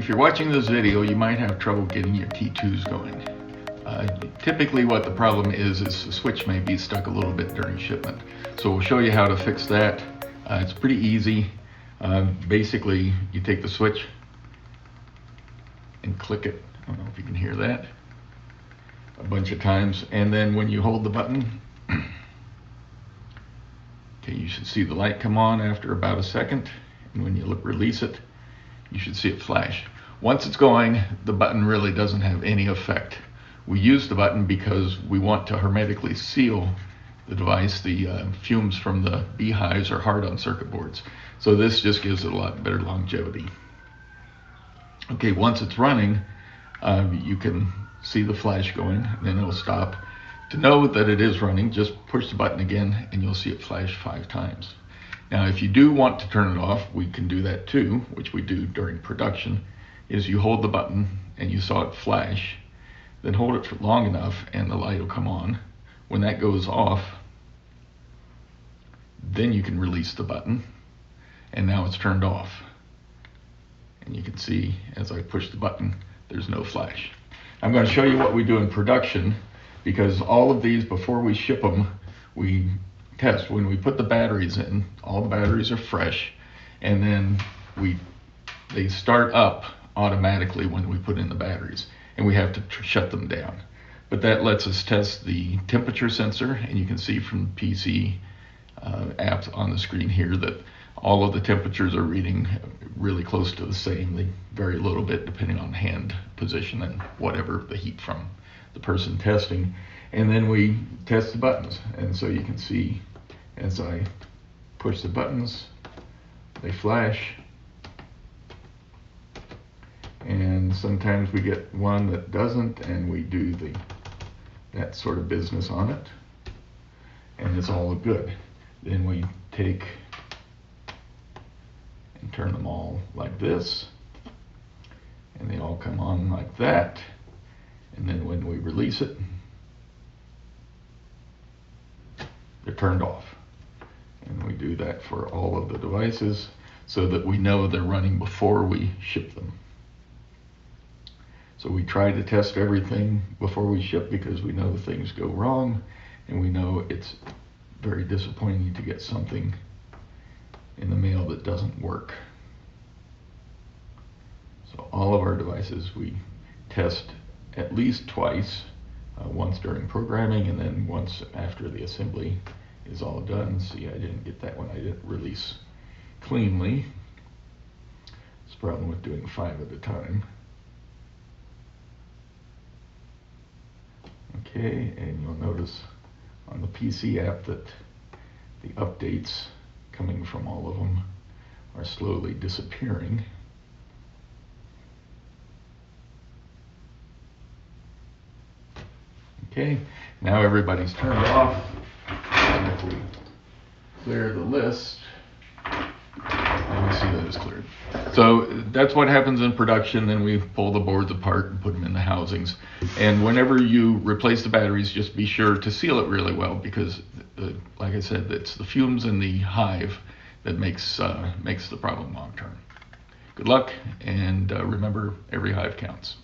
If you're watching this video, you might have trouble getting your T2s going. Typically what the problem is the switch may be stuck a little bit during shipment. So we'll show you how to fix that. It's pretty easy. Basically, you take the switch and click it. I don't know if you can hear that. A bunch of times. And then when you hold the button, okay, you should see the light come on after about a second. And when you release it, you should see it flash. Once it's going, the button really doesn't have any effect. We use the button because we want to hermetically seal the device. The fumes from the beehives are hard on circuit boards. So this just gives it a lot better longevity. Okay, once it's running, you can see the flash going, and then it'll stop. To know that it is running, just push the button again and you'll see it flash 5 times. Now, if you do want to turn it off, we can do that too, which we do during production, is you hold the button and you saw it flash, then hold it for long enough and the light will come on. When that goes off, then you can release the button and now it's turned off. And you can see as I push the button, there's no flash. I'm going to show you what we do in production, because all of these, before we ship them, we test. When we put the batteries in, all the batteries are fresh, and then they start up automatically when we put in the batteries, and we have to shut them down. But that lets us test the temperature sensor, and you can see from the PC app on the screen here that all of the temperatures are reading really close to the same. They vary a little bit depending on hand position and whatever the heat from the person testing. And then we test the buttons, and so you can see as I push the buttons, they flash, and sometimes we get one that doesn't, and we do that sort of business on it, and it's all good. Then we take and turn them all like this, and they all come on like that, and then when we release it, they're turned off. And we do that for all of the devices so that we know they're running before we ship them. So we try to test everything before we ship because we know things go wrong, and we know it's very disappointing to get something in the mail that doesn't work. So all of our devices we test at least twice, once during programming and then once after the assembly is all done. See, I didn't get that one. I didn't release cleanly. It's a problem with doing 5 at a time. Okay, and you'll notice on the PC app that the updates coming from all of them are slowly disappearing. Okay, now everybody's turned off, and if we clear the list, and we see that it's cleared. So that's what happens in production. Then we pull the boards apart and put them in the housings. And whenever you replace the batteries, just be sure to seal it really well, because like I said, it's the fumes in the hive that makes the problem long term. Good luck, and remember, every hive counts.